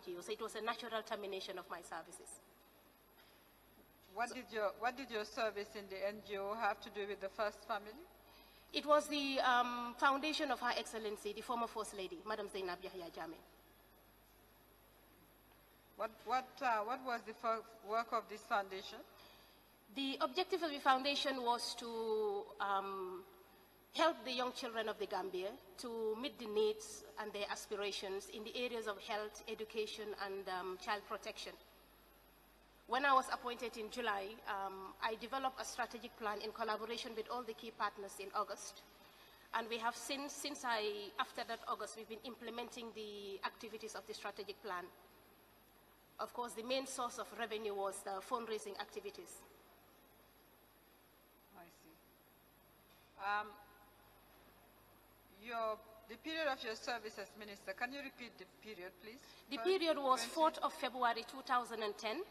NGO. So it was a natural termination of my services. What did your service in the NGO have to do with the First Family? It was the foundation of Her Excellency, the former First Lady, Madam Zainab Yahya Jammeh. What was the work of this foundation? The objective of the foundation was to help the young children of the Gambia to meet the needs and their aspirations in the areas of health, education, and child protection. When I was appointed in July, I developed a strategic plan in collaboration with all the key partners in August. And we have after that August, we've been implementing the activities of the strategic plan. Of course, the main source of revenue was the fundraising activities. I see. The period of your service as minister, can you repeat the period, please? The period was 4th of February 2010.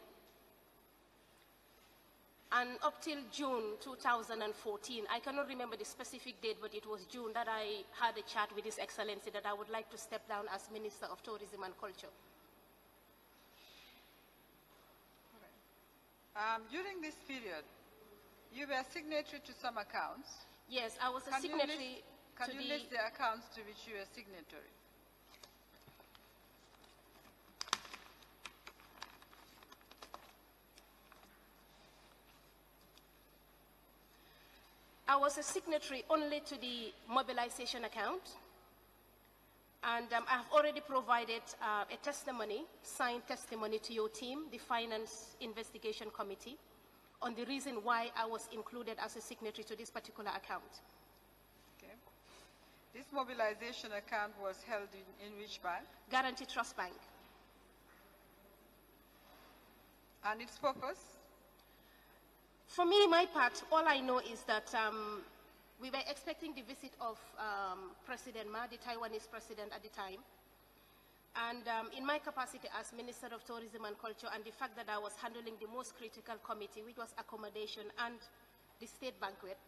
And up till June 2014, I cannot remember the specific date, but it was June that I had a chat with His Excellency that I would like to step down as Minister of Tourism and Culture. During this period, you were signatory to some accounts. Yes, I was a signatory. Can you list the accounts to which you were signatory? I was a signatory only to the mobilization account, and I have already provided a testimony, signed testimony to your team, the Finance Investigation Committee, on the reason why I was included as a signatory to this particular account. Okay. This mobilization account was held in which bank? Guarantee Trust Bank. And its purpose? For me, my part, all I know is that we were expecting the visit of President Ma, the Taiwanese president at the time. And in my capacity as Minister of Tourism and Culture, and the fact that I was handling the most critical committee, which was accommodation and the state banquet,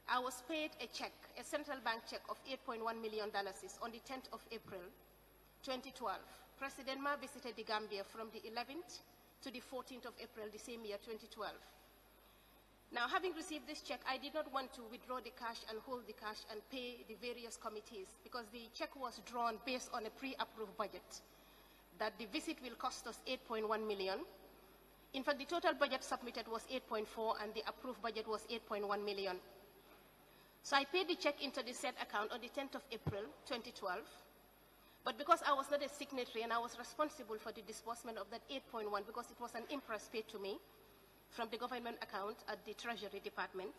I was paid a check, a central bank check of $8.1 million on the 10th of April, 2012. President Ma visited the Gambia from the 11th to the 14th of April, the same year, 2012. Now, having received this check, I did not want to withdraw the cash and hold the cash and pay the various committees because the check was drawn based on a pre-approved budget that the visit will cost us $8.1 million. In fact, the total budget submitted was 8.4 and the approved budget was 8.1 million. So I paid the check into the said account on the 10th of April, 2012. But because I was not a signatory and I was responsible for the disbursement of that 8.1 because it was an impress paid to me from the government account at the Treasury Department,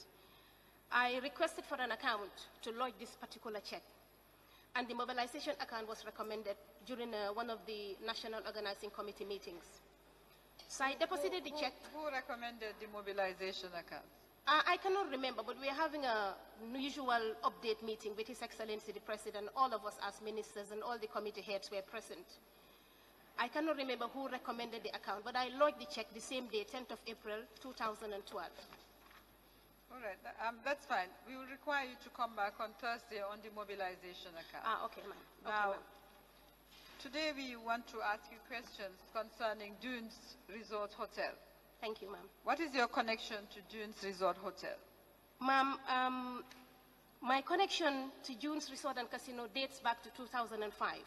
I requested for an account to lodge this particular check. And the mobilization account was recommended during one of the National Organizing Committee meetings. So I deposited the check. Who recommended the mobilization account? I cannot remember, but we are having a usual update meeting with His Excellency the President. All of us as ministers and all the committee heads were present. I cannot remember who recommended the account, but I lodged the check the same day, 10th of April, 2012. All right, that's fine. We will require you to come back on Thursday on the mobilization account. Okay, ma'am. Now, today we want to ask you questions concerning Dunes Resort Hotel. Thank you, ma'am. What is your connection to Dunes Resort Hotel? Ma'am, my connection to Dunes Resort and Casino dates back to 2005.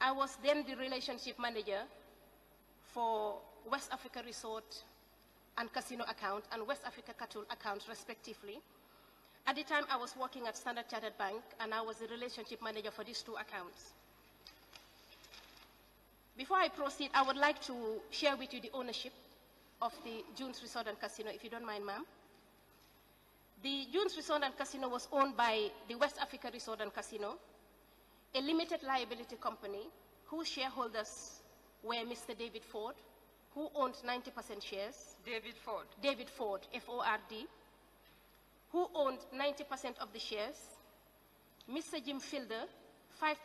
I was then the relationship manager for West Africa Resort and Casino account and West Africa Cattle account, respectively. At the time, I was working at Standard Chartered Bank, and I was the relationship manager for these two accounts. Before I proceed, I would like to share with you the ownership of the Dunes Resort and Casino, if you don't mind, ma'am. The Dunes Resort and Casino was owned by the West Africa Resort and Casino, a limited liability company whose shareholders were Mr. David Ford, who owned 90% shares. David Ford? David Ford, F-O-R-D, who owned 90% of the shares. Mr. Jim Fielder, 5%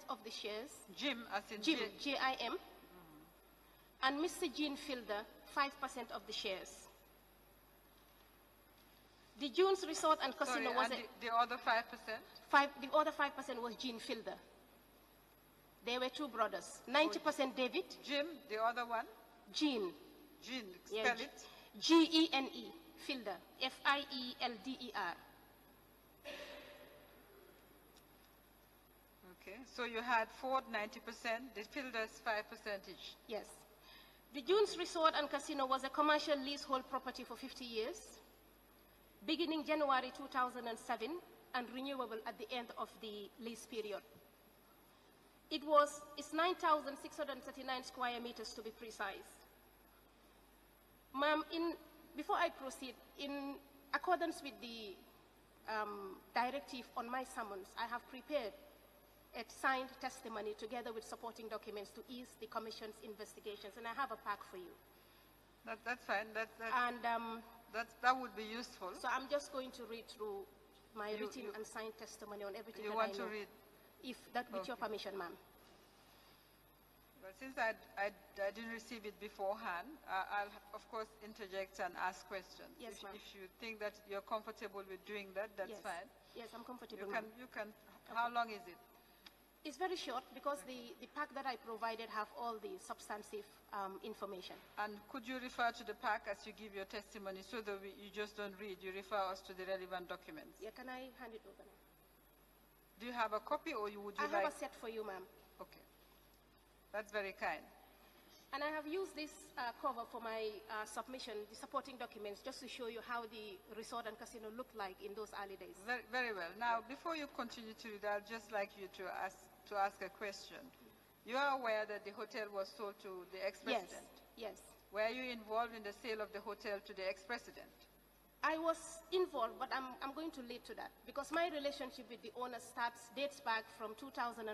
of the shares. Jim, as in Jim, J-I-M. And Mr. Gene Fielder, 5% of the shares. The Dunes Resort and Casino was the other 5%? The other 5% was Gene Fielder. They were two brothers. 90% David. Jim, the other one? Gene. Gene, Yeah, spell it. Gene, Fielder, Fielder. Okay, so you had Ford 90%, the Fielders 5% each. Yes. The June's Resort and Casino was a commercial leasehold property for 50 years, beginning January 2007 and renewable at the end of the lease period. It's 9,639 square meters to be precise. Ma'am, before I proceed, in accordance with the directive on my summons, I have prepared a signed testimony together with supporting documents to ease the Commission's investigations, and I have a pack for you. That's fine. That would be useful. So I'm just going to read through my written and signed testimony on everything that I know. You want to read? If that, with your permission, ma'am. But since I didn't receive it beforehand, I'll of course interject and ask questions. Yes, ma'am. If you think that you're comfortable with doing that, that's fine. Yes, I'm comfortable. You can. How long is it? It's very short because the pack that I provided have all the substantive information. And could you refer to the pack as you give your testimony so that you just don't read, you refer us to the relevant documents? Yeah, can I hand it over now? Do you have a copy or would you like? I have a set for you, ma'am. Okay. That's very kind. And I have used this cover for my submission, the supporting documents, just to show you how the resort and casino looked like in those early days. Very, very well. Now, before you continue to read, I'd just like you to ask a question. You are aware that the hotel was sold to the ex-president? Yes. Were you involved in the sale of the hotel to the ex-president? I was involved, but I'm going to lead to that because my relationship with the owner dates back from 2005.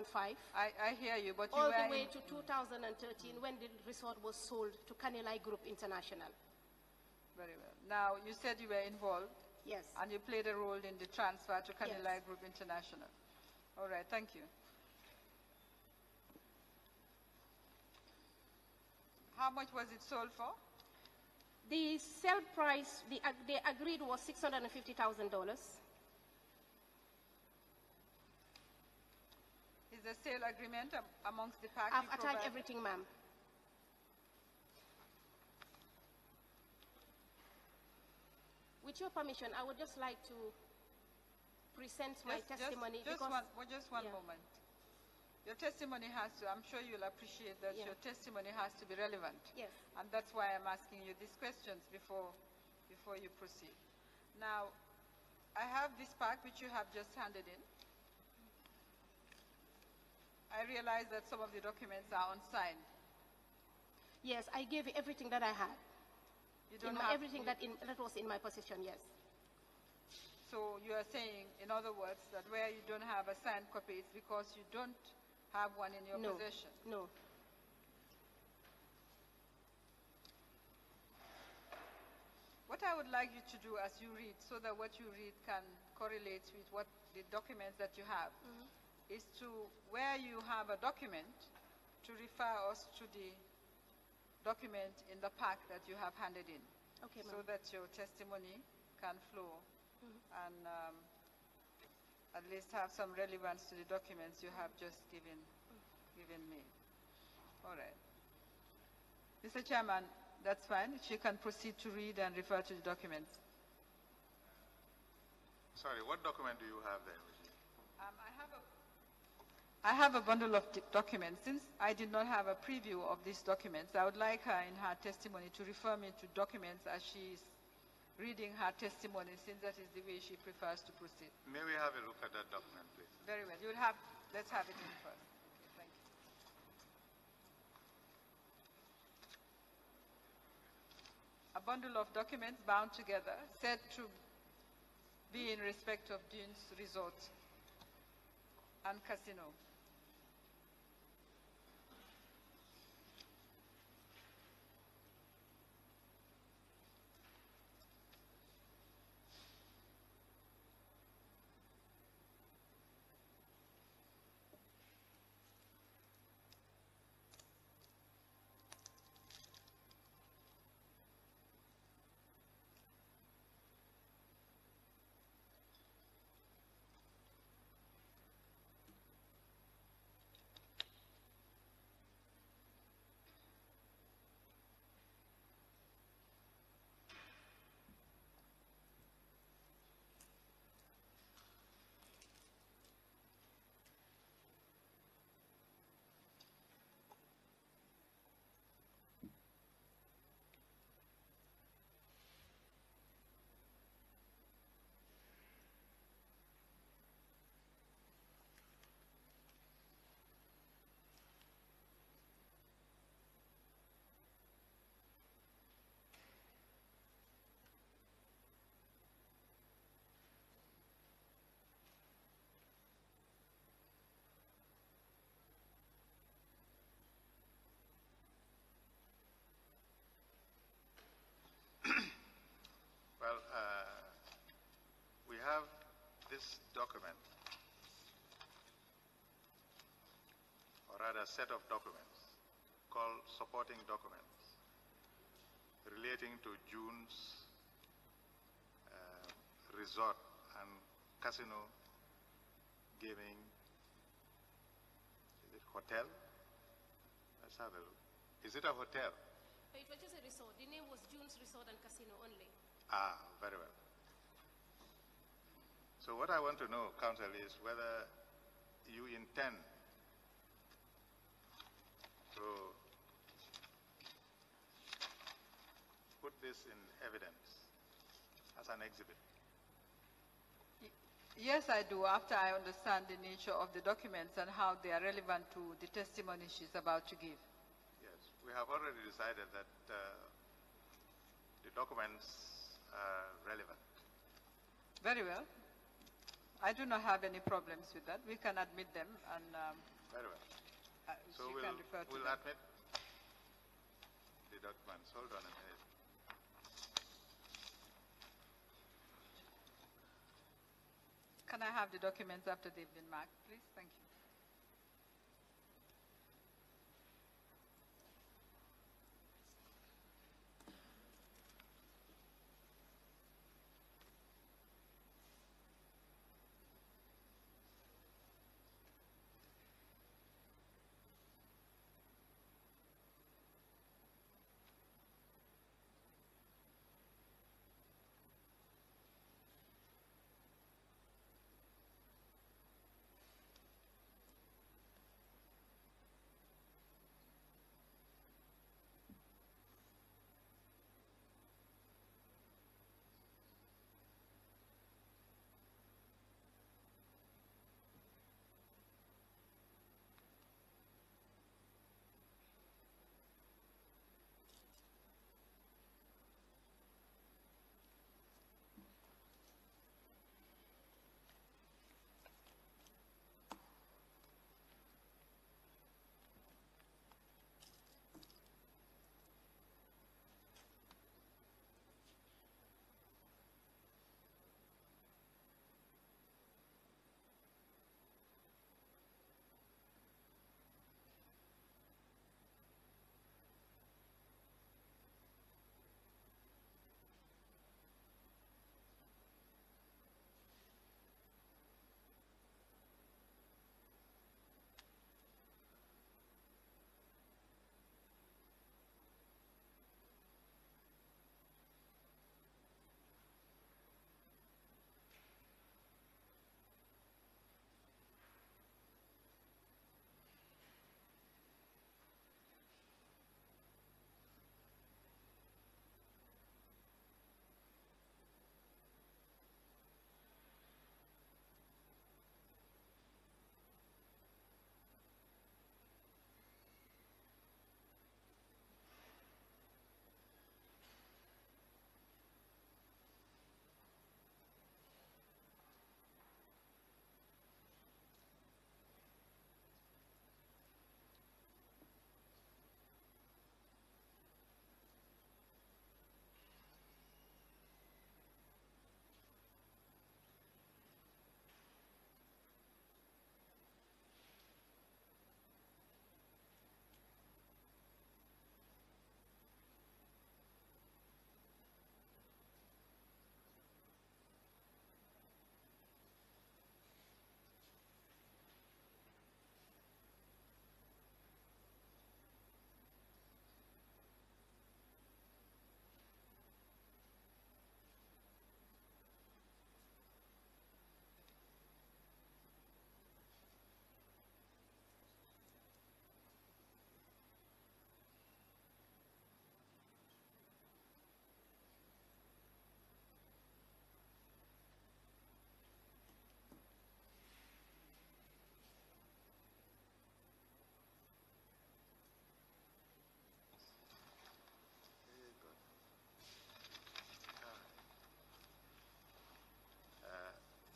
I hear you, but you all were the way to 2013 when the resort was sold to Kanilai Group International. Very well. Now, you said you were involved. Yes. And you played a role in the transfer to Kanilai Yes. Group International. All right, thank you. How much was it sold for? The sale price, they agreed was $650,000. Is the sale agreement amongst the pack I've you attached provided? everything, ma'am. With your permission, I would just like to present my testimony. Just one yeah. moment. Your testimony has to, I'm sure you'll appreciate that Yeah. your testimony has to be relevant. Yes. And that's why I'm asking you these questions before you proceed. Now, I have this pack which you have just handed in. I realize that some of the documents are unsigned. Yes, I gave you everything that I had. You don't have everything that was in my possession, yes. So you are saying, in other words, that where you don't have a signed copy, it's because you don't have one in your possession? No. What I would like you to do as you read, so that what you read can correlate with what the documents that you have, is to, where you have a document, to refer us to the document in the pack that you have handed in. Okay, so that your testimony can flow and at least have some relevance to the documents you have just given me. All right. Mr. Chairman, that's fine. She can proceed to read and refer to the documents. Sorry, what document do you have there? I have a bundle of documents. Since I did not have a preview of these documents, I would like her in her testimony to refer me to documents as she is reading her testimony, since that is the way she prefers to proceed. May we have a look at that document, please? Very well. Let's have it in first. Okay, thank you. A bundle of documents bound together, said to be in respect of Dunes Resort and Casino. this document, or rather set of documents, called supporting documents, relating to June's resort and casino gaming, is it hotel? Let's have a look. Is it a hotel? It was just a resort. The name was June's Resort and Casino only. Ah, very well. So what I want to know, Council, is whether you intend to put this in evidence as an exhibit. Yes, I do, after I understand the nature of the documents and how they are relevant to the testimony she's about to give. Yes, we have already decided that the documents are relevant. Very well. I do not have any problems with that. We can admit them, and Very well. So she can refer to we'll them. admit the documents. Hold on a minute. Can I have the documents after they've been marked, please? Thank you.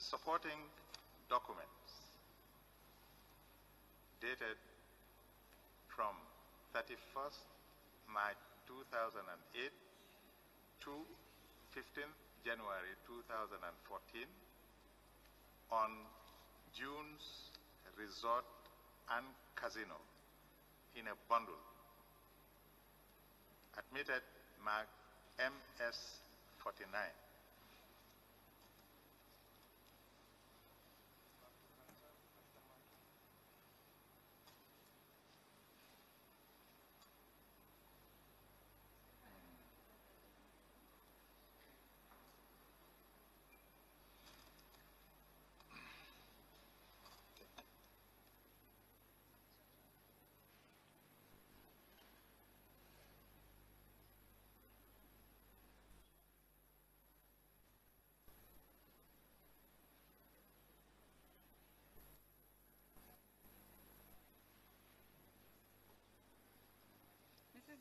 Supporting documents dated from 31st March 2008 to 15th January 2014, on June's Resort and Casino in a bundle. Admitted mark MS 49.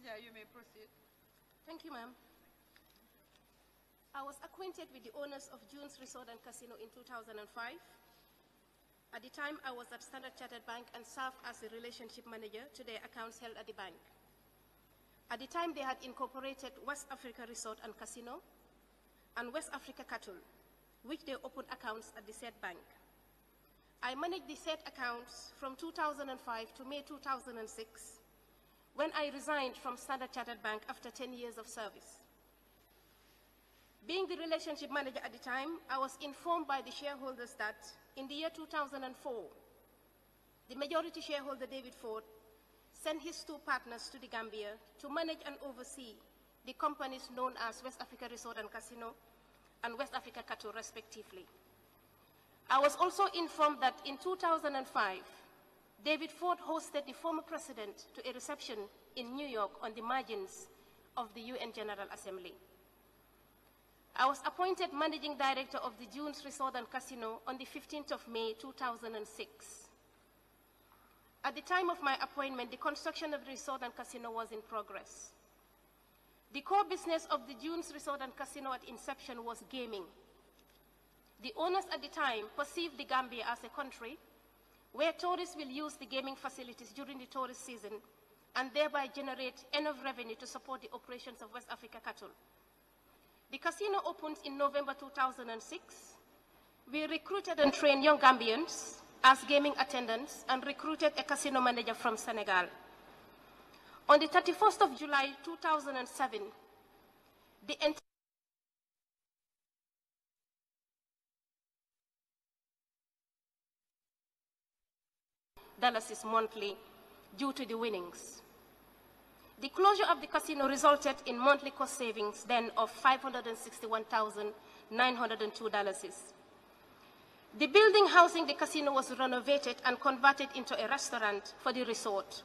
Yeah, you may proceed. Thank you, ma'am. I was acquainted with the owners of June's Resort and Casino in 2005. At the time, I was at Standard Chartered Bank and served as a relationship manager to their accounts held at the bank. At the time, they had incorporated West Africa Resort and Casino and West Africa Cattle, which they opened accounts at the said bank. I managed the said accounts from 2005 to May 2006, when I resigned from Standard Chartered Bank after 10 years of service. Being the relationship manager at the time, I was informed by the shareholders that in the year 2004, the majority shareholder, David Ford, sent his two partners to the Gambia to manage and oversee the companies known as West Africa Resort and Casino and West Africa Cattle, respectively. I was also informed that in 2005, David Ford hosted the former president to a reception in New York on the margins of the UN General Assembly. I was appointed managing director of the June's Resort and Casino on the 15th of May, 2006. At the time of my appointment, the construction of the resort and casino was in progress. The core business of the June's Resort and Casino at inception was gaming. The owners at the time perceived the Gambia as a country where tourists will use the gaming facilities during the tourist season and thereby generate enough revenue to support the operations of West Africa Cattle. The casino opened in November 2006. We recruited and trained young Gambians as gaming attendants and recruited a casino manager from Senegal. On the 31st of July 2007, the entire dollars monthly due to the winnings. The closure of the casino resulted in monthly cost savings then of $561,902. The building housing the casino was renovated and converted into a restaurant for the resort.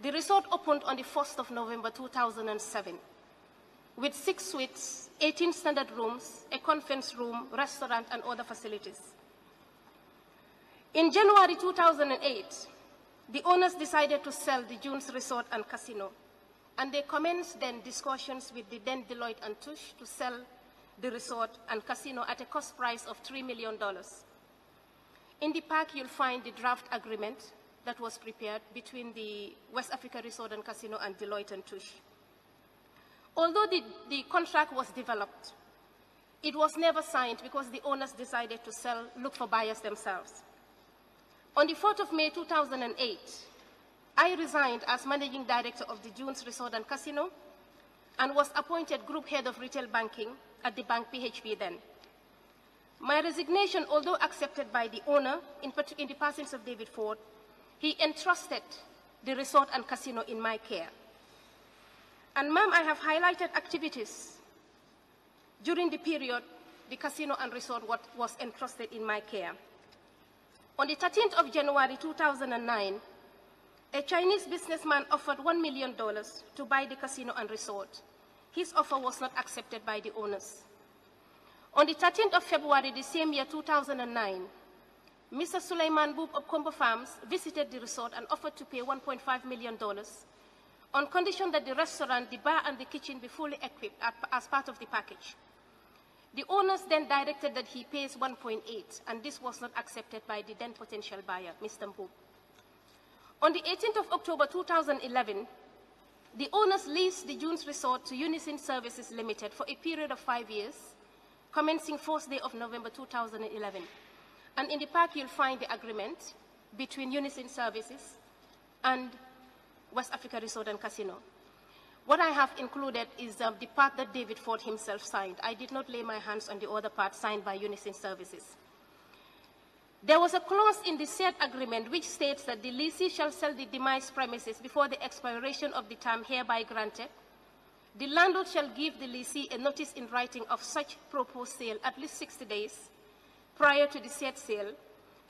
The resort opened on the 1st of November 2007 with 6 suites, 18 standard rooms, a conference room, restaurant, and other facilities. In January 2008, the owners decided to sell the June's Resort and Casino, and they commenced then discussions with the then Deloitte and Touche to sell the resort and casino at a cost price of $3 million. In the pack, you'll find the draft agreement that was prepared between the West Africa Resort and Casino and Deloitte and Touche. Although the contract was developed, it was never signed because the owners decided to sell, look for buyers themselves. On the 4th of May 2008, I resigned as managing director of the June's Resort and Casino and was appointed group head of retail banking at the bank PHP then. My resignation, although accepted by the owner, in the persons of David Ford, he entrusted the resort and casino in my care. And ma'am, I have highlighted activities during the period the casino and resort was entrusted in my care. On the 13th of January 2009, a Chinese businessman offered $1 million to buy the casino and resort. His offer was not accepted by the owners. On the 13th of February the same year, 2009, Mr. Suleiman Boub of Combo Farms visited the resort and offered to pay $1.5 million on condition that the restaurant, the bar, and the kitchen be fully equipped as part of the package. The owners then directed that he pays 1.8, and this was not accepted by the then potential buyer, Mr. Boub. On the 18th of October 2011, the owners leased the June's Resort to Unison Services Limited for a period of 5 years, commencing 4th day of November 2011. And in the pack, you'll find the agreement between Unison Services and West Africa Resort and Casino. What I have included is the part that David Ford himself signed. I did not lay my hands on the other part signed by Unison Services. There was a clause in the said agreement which states that the lessee shall sell the demised premises before the expiration of the term hereby granted. The landlord shall give the lessee a notice in writing of such proposed sale at least 60 days prior to the said sale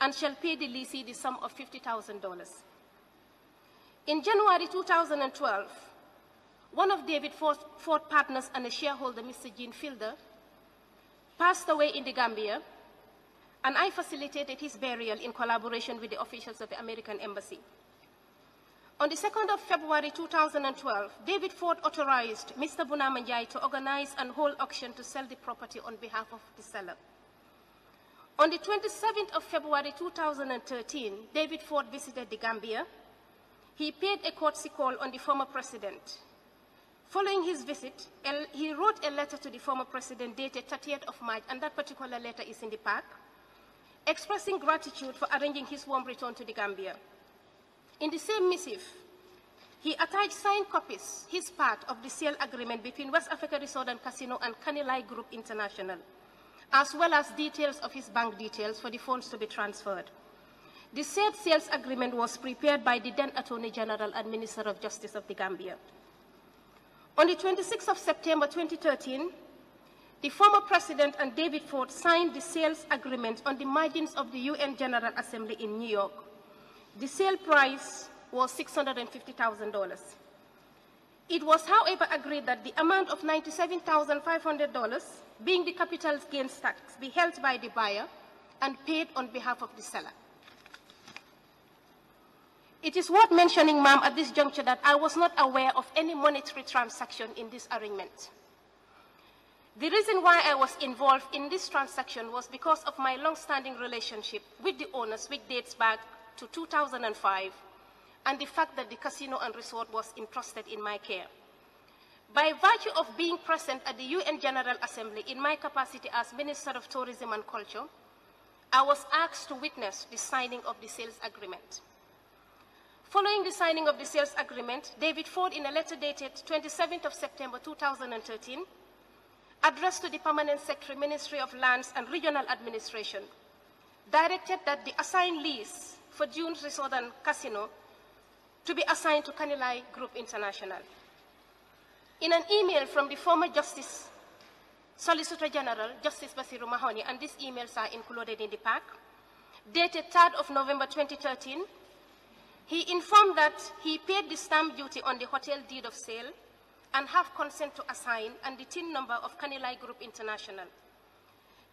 and shall pay the lessee the sum of $50,000. In January 2012, one of David Ford partners and a shareholder, Mr. Gene Fielder, passed away in the Gambia, and I facilitated his burial in collaboration with the officials of the American Embassy. On the 2nd of February 2012, David Ford authorized Mr. Bunamanjai to organize and hold auction to sell the property on behalf of the seller. On the 27th of February 2013, David Ford visited the Gambia. He paid a courtesy call on the former president. Following his visit, he wrote a letter to the former president dated 30th of March, and that particular letter is in the pack, expressing gratitude for arranging his warm return to the Gambia. In the same missive, he attached signed copies, his part of the sale agreement between West Africa Resort and Casino and Kanilai Group International, as well as details of his bank details for the funds to be transferred. The said sales agreement was prepared by the then Attorney General and Minister of Justice of the Gambia. On the 26th of September 2013, the former president and David Ford signed the sales agreement on the margins of the UN General Assembly in New York. The sale price was $650,000. It was, however, agreed that the amount of $97,500, being the capital gains tax, be held by the buyer and paid on behalf of the seller. It is worth mentioning, ma'am, at this juncture that I was not aware of any monetary transaction in this arrangement. The reason why I was involved in this transaction was because of my long-standing relationship with the owners, which dates back to 2005, and the fact that the casino and resort was entrusted in my care. By virtue of being present at the UN General Assembly in my capacity as Minister of Tourism and Culture, I was asked to witness the signing of the sales agreement. Following the signing of the sales agreement, David Ford, in a letter dated 27th of September 2013, addressed to the Permanent Secretary, Ministry of Lands and Regional Administration, directed that the assigned lease for Dunes Resort and Casino to be assigned to Kanilai Group International. In an email from the former Justice Solicitor General, Justice Basiru Mahoney, and these emails are included in the pack, dated 3rd of November 2013, he informed that he paid the stamp duty on the hotel deed of sale and have consent to assign and the TIN number of Kanilai Group International.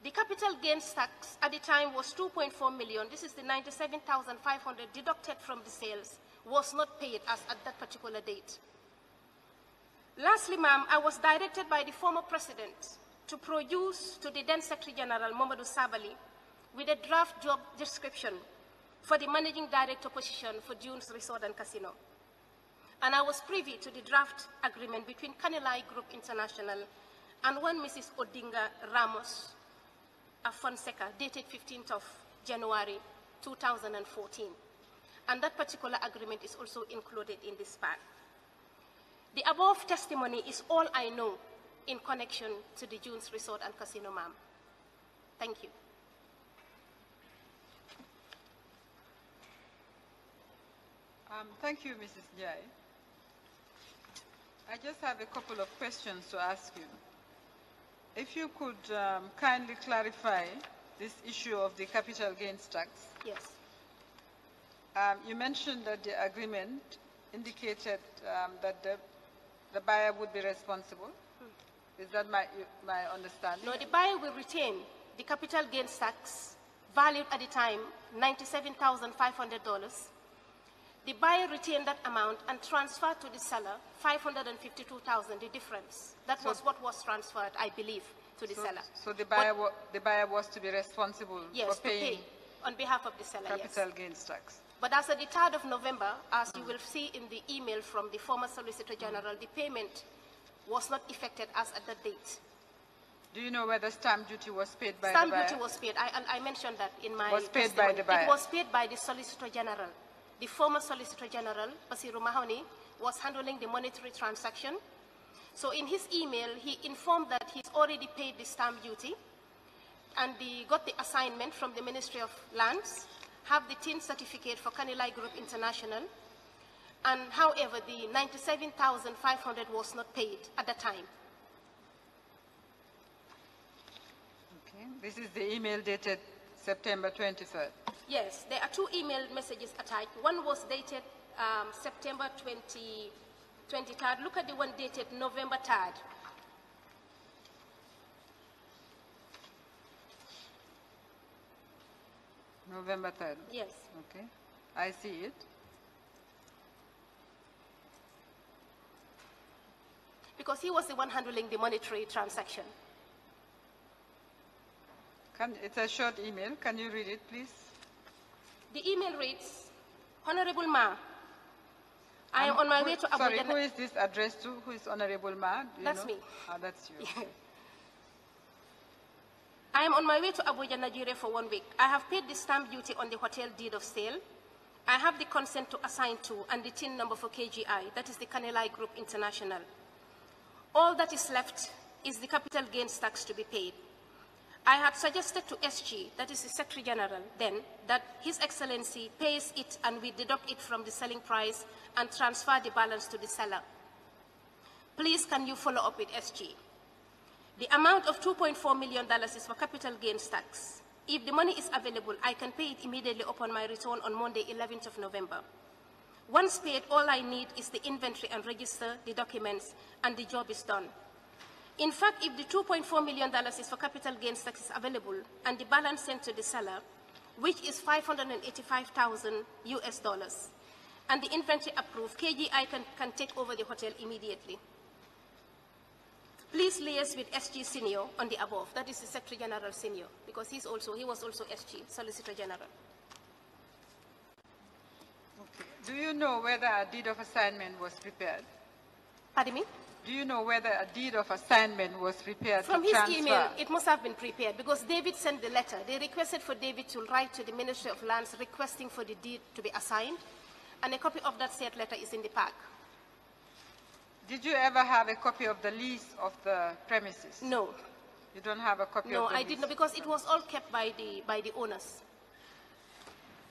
The capital gains tax at the time was $2.4 million. This is the $97,500 deducted from the sales, was not paid as at that particular date. Lastly, ma'am, I was directed by the former president to produce to the then Secretary General, Mamadou Sabali, with a draft job description for the managing director position for Dunes Resort and Casino. And I was privy to the draft agreement between Kanilai Group International and one Mrs. Odinga Ramos Fonseca, dated 15th of January 2014. And that particular agreement is also included in this pack. The above testimony is all I know in connection to the Dunes Resort and Casino, ma'am. Thank you. Thank you, Mrs. Jai. I just have a couple of questions to ask you. If you could kindly clarify this issue of the capital gains tax. Yes. You mentioned that the agreement indicated that the buyer would be responsible. Is that my understanding? No, the buyer will retain the capital gains tax, valued at the time $97,500. The buyer retained that amount and transferred to the seller $552,000, the difference. That was what was transferred, I believe, to the seller. So the buyer was to be responsible for paying on behalf of the seller, capital gains tax. But as of the 3rd of November, as you will see in the email from the former Solicitor General, the payment was not effected as at that date. Do you know whether stamp duty was paid by the Stamp buyer? duty was paid. I mentioned that in my Was paid testimony. by the buyer? It was paid by the Solicitor General. The former Solicitor General, Basiru Mahoney, was handling the monetary transaction. So in his email, he informed that he's already paid the stamp duty, and he got the assignment from the Ministry of Lands, have the TIN certificate for Kanilai Group International, and however, the 97,500 was not paid at the time. Okay. This is the email dated September 23rd. Yes, there are two email messages attached. One was dated September 23rd. Look at the one dated November 3rd. November 3rd? Yes. Okay. I see it. Because he was the one handling the monetary transaction. It's a short email. Can you read it, please? The email reads, Honorable Ma, I am on my way to Abuja. Sorry, who is this addressed to? Who is Honorable Ma? That's me. Ah, that's you. Yeah. I am on my way to Abuja, Nigeria for 1 week. I have paid the stamp duty on the hotel deed of sale. I have the consent to assign to and the TIN number for KGI, that is the Kanilai Group International. All that is left is the capital gains tax to be paid. I had suggested to SG, that is the Secretary General then, that His Excellency pays it and we deduct it from the selling price and transfer the balance to the seller. Please can you follow up with SG? The amount of $2.4 million is for capital gains tax. If the money is available, I can pay it immediately upon my return on Monday, 11th of November. Once paid, all I need is the inventory and register the documents, and the job is done. In fact, if the $2.4 million is for capital gains tax is available, and the balance sent to the seller, which is $585,000 US, and the inventory approved, KGI can take over the hotel immediately. Please liaise with SG Senior on the above. That is the Secretary General Senior, because he was also SG, Solicitor General. Okay. Do you know whether a deed of assignment was prepared? Pardon me? Do you know whether a deed of assignment was prepared From to his transfer? email, it must have been prepared because David sent the letter. They requested for David to write to the Ministry of Lands requesting for the deed to be assigned, and a copy of that said letter is in the pack. Did you ever have a copy of the lease of the premises? No. You don't have a copy of the lease? No, I did not, because it was all kept by the owners.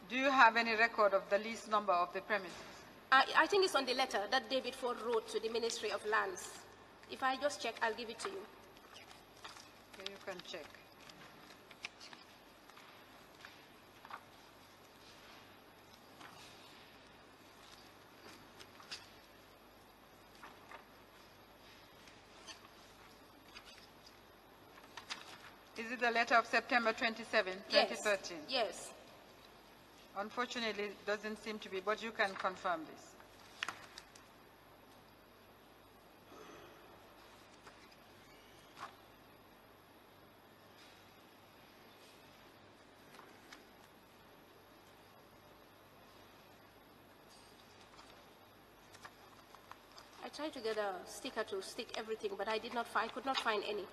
Do you have any record of the lease number of the premises? I think it's on the letter that David Ford wrote to the Ministry of Lands. If I just check, I'll give it to you. Okay, you can check. Is it the letter of September 27, 2013? Yes. Unfortunately, it doesn't seem to be, but you can confirm this. I tried to get a sticker to stick everything, but I could not find any.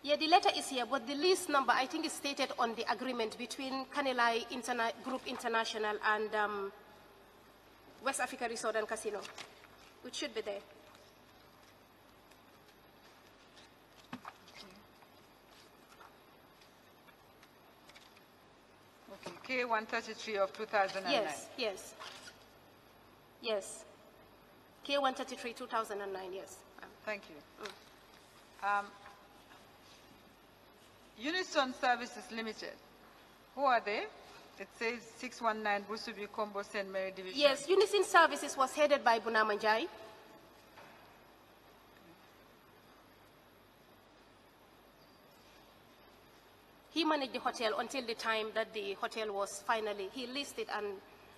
Yeah, the letter is here, but the lease number, I think, is stated on the agreement between Kanilai Group International and West Africa Resort and Casino, which should be there. Okay, K133 of 2009. Yes, yes. Yes. K133, 2009, yes. Thank you. Unison Services Limited, who are they? It says 619 Busubi Combo St. Mary Division. Yes, Unison Services was headed by Bunamanjai. He managed the hotel until the time that the hotel was finally, he listed, and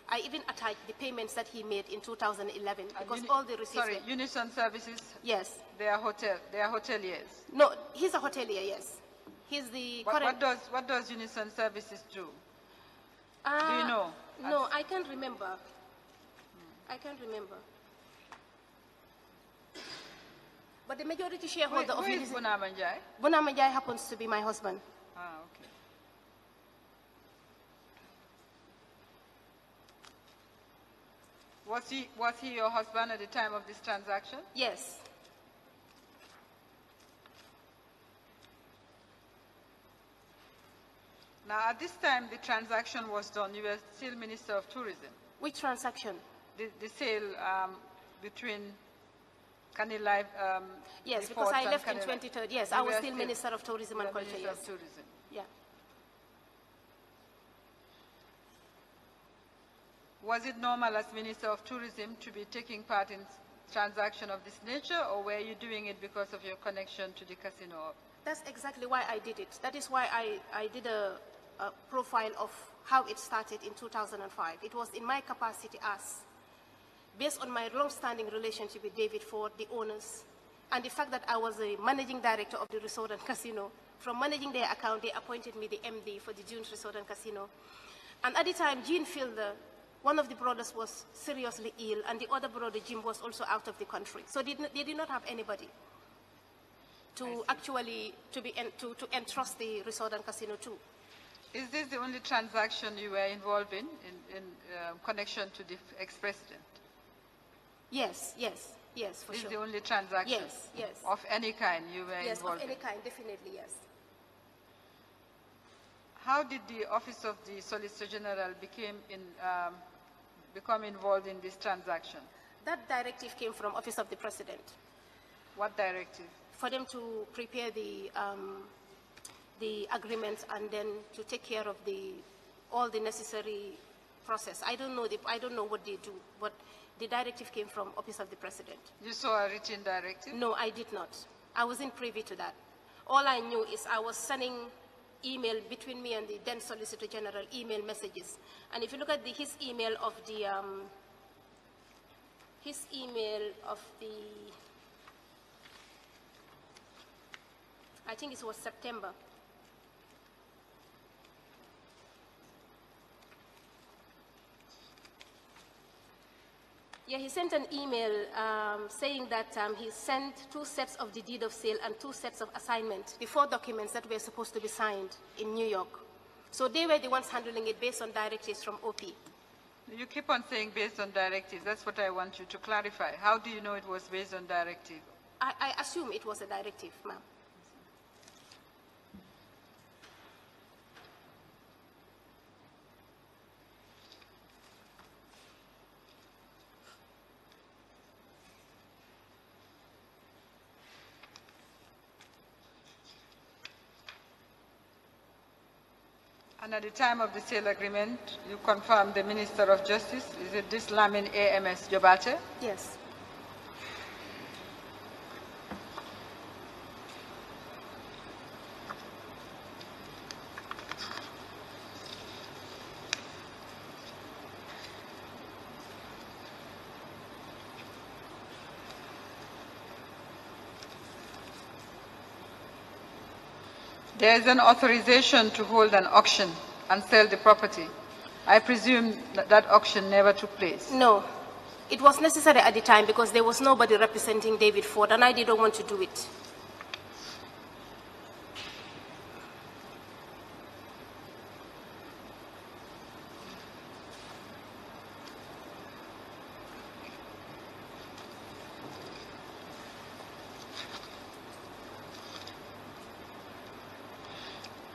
I even attached the payments that he made in 2011 because all the receipts. Sorry, Unison Services? Yes. They are hoteliers? No, he's a hotelier, yes. He's the current. What does Unison Services do? Do you know? No, I can't remember. I can't remember. But the majority shareholder of Who is Bunama Njai? Bunama Njai happens to be my husband. Ah, okay. Was he your husband at the time of this transaction? Yes. Now, at this time the transaction was done, you were still Minister of Tourism. Which transaction? The sale between Kanilai. Yes, because I left in 2013. Yes, I was still Minister of Tourism and Culture. Minister of Tourism. Yeah. Was it normal as Minister of Tourism to be taking part in transaction of this nature, or were you doing it because of your connection to the casino? That's exactly why I did it. That is why I did a profile of how it started in 2005. It was in my capacity as, based on my long-standing relationship with David Ford, the owners, and the fact that I was a managing director of the resort and casino. From managing their account, they appointed me the MD for the Dunes Resort and Casino. And at the time, Gene Fielder, one of the brothers, was seriously ill, and the other brother, Jim, was also out of the country. So they did not have anybody to actually to entrust the resort and casino to. Is this the only transaction you were involved in connection to the ex-president? Yes, for This sure. is the only transaction? Yes. Of any kind you were Yes, involved of any in? kind, definitely, yes. How did the Office of the Solicitor General become involved in this transaction? That directive came from Office of the President. What directive? For them to prepare the agreement and then to take care of all the necessary process. I don't know what they do, but the directive came from Office of the President. You saw a written directive? No, I did not. I wasn't privy to that. All I knew is I was sending email between me and the then Solicitor General, email messages. And if you look at his email of the, I think it was September. Yeah, he sent an email saying that he sent 2 sets of the deed of sale and 2 sets of assignment, the 4 documents that were supposed to be signed in New York. So they were the ones handling it based on directives from OP. You keep on saying based on directives. That's what I want you to clarify. How do you know it was based on directive? I assume it was a directive, ma'am. And at the time of the sale agreement, you confirmed the Minister of Justice. Is it this Lamin AMS Jobate? Yes. There is an authorization to hold an auction and sell the property. I presume that auction never took place. No. It was necessary at the time because there was nobody representing David Ford, and I didn't want to do it.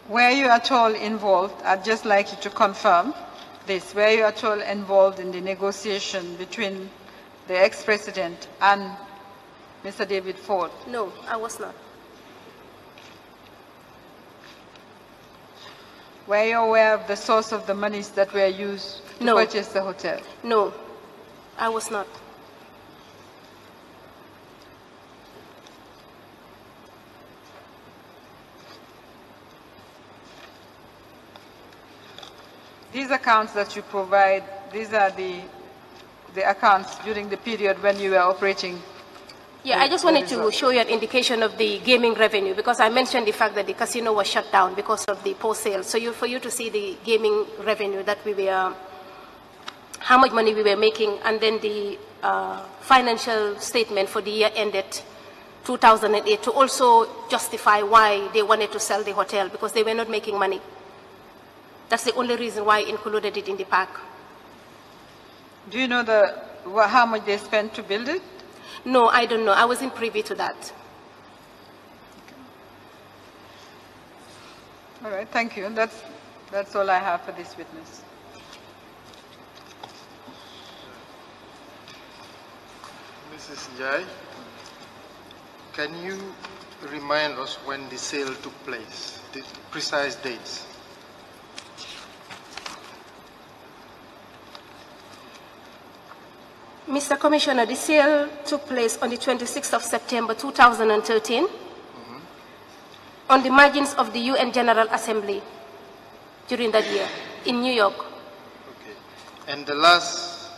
Were you at all involved, I'd just like you to confirm this, were you at all involved in the negotiation between the ex-president and Mr. David Ford? No, I was not. Were you aware of the source of the monies that were used to purchase the hotel? No, I was not. These accounts that you provide, these are the accounts during the period when you were operating Yeah, I just wanted to show you an indication of the gaming revenue, because I mentioned the fact that the casino was shut down because of the post sale. So for you to see the gaming revenue that we were, how much money we were making, and then the financial statement for the year ended 2008 to also justify why they wanted to sell the hotel, because they were not making money. That's the only reason why I included it in the pack. Do you know how much they spent to build it? No, I don't know. I wasn't privy to that. All right, thank you. That's all I have for this witness. Mrs. Njai, can you remind us when the sale took place, the precise dates? Mr. Commissioner, the sale took place on the 26th of September 2013 on the margins of the UN General Assembly during that year in New York. Okay. And the last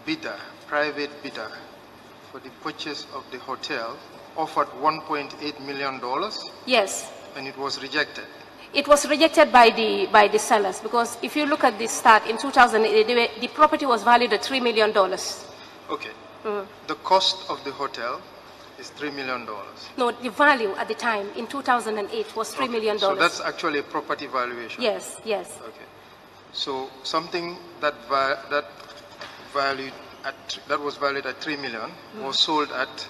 bidder, private bidder, for the purchase of the hotel offered $1.8 million? Yes. And it was rejected? It was rejected by the sellers, because if you look at the start in 2008, the property was valued at $3 million. Okay. The cost of the hotel is $3 million? No, the value at the time in 2008 was $3 million. So that's actually a property valuation? Yes, yes. Okay. So something that was valued at $3 million was sold at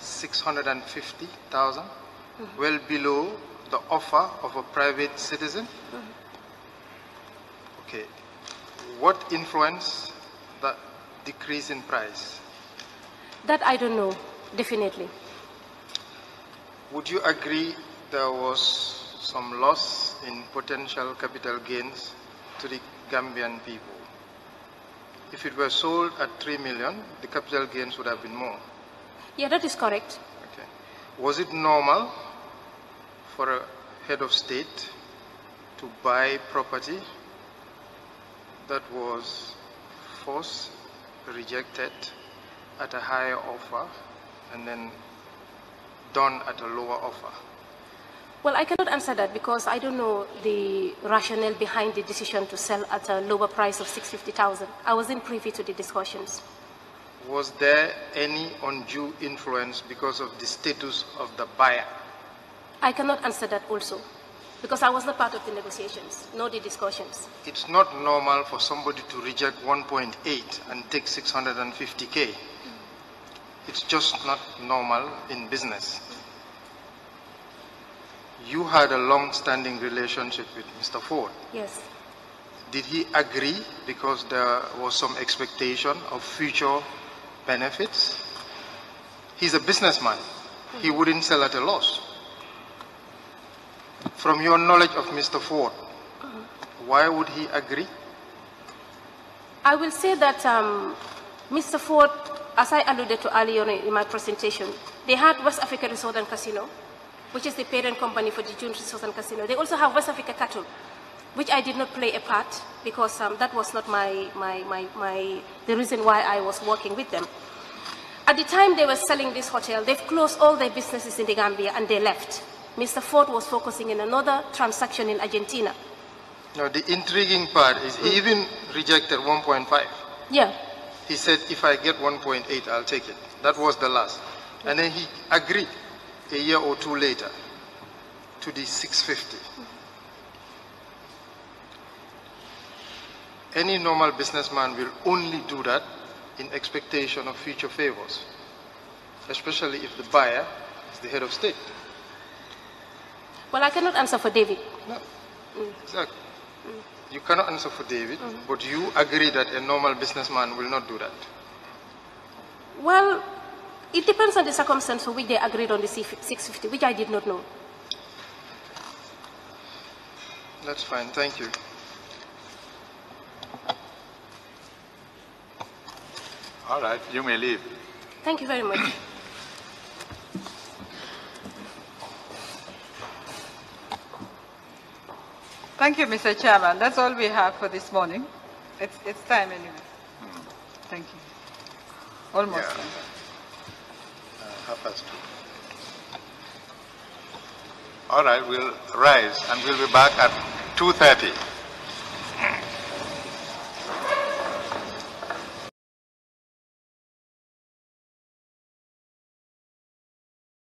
$650,000, well below the offer of a private citizen? Okay. What influenced that decrease in price? That I don't know, definitely. Would you agree there was some loss in potential capital gains to the Gambian people? If it were sold at $3 million, the capital gains would have been more. Yeah, that is correct. Okay. Was it normal for a head of state to buy property that was forced, rejected at a higher offer, and then done at a lower offer? Well, I cannot answer that because I don't know the rationale behind the decision to sell at a lower price of $650,000. I wasn't privy to the discussions. Was there any undue influence because of the status of the buyer? I cannot answer that also, because I was not part of the negotiations, nor the discussions. It's not normal for somebody to reject 1.8 and take 650K. It's just not normal in business. You had a long-standing relationship with Mr. Ford. Yes. Did he agree because there was some expectation of future benefits? He's a businessman. He wouldn't sell at a loss. From your knowledge of Mr. Ford, why would he agree? I will say that Mr. Ford, as I alluded to earlier in my presentation, they had West Africa Resort and Casino, which is the parent company for the June Resort and Casino. They also have West Africa Cattle, which I did not play a part because that was not the reason why I was working with them. At the time they were selling this hotel, they've closed all their businesses in the Gambia and they left. Mr. Ford was focusing in another transaction in Argentina. Now, the intriguing part is he even rejected 1.5. Yeah. He said, if I get 1.8, I'll take it. That was the last. And then he agreed a year or two later to the 650. Any normal businessman will only do that in expectation of future favors, especially if the buyer is the head of state. Well, I cannot answer for David. No, exactly. You cannot answer for David, but you agree that a normal businessman will not do that. Well, it depends on the circumstance for which they agreed on the 650, which I did not know. That's fine. Thank you. All right, you may leave. Thank you very much. Thank you, Mr. Chairman. That's all we have for this morning. It's time anyway. Thank you. Almost time. 2:30. All right, we'll rise and we'll be back at 2:30.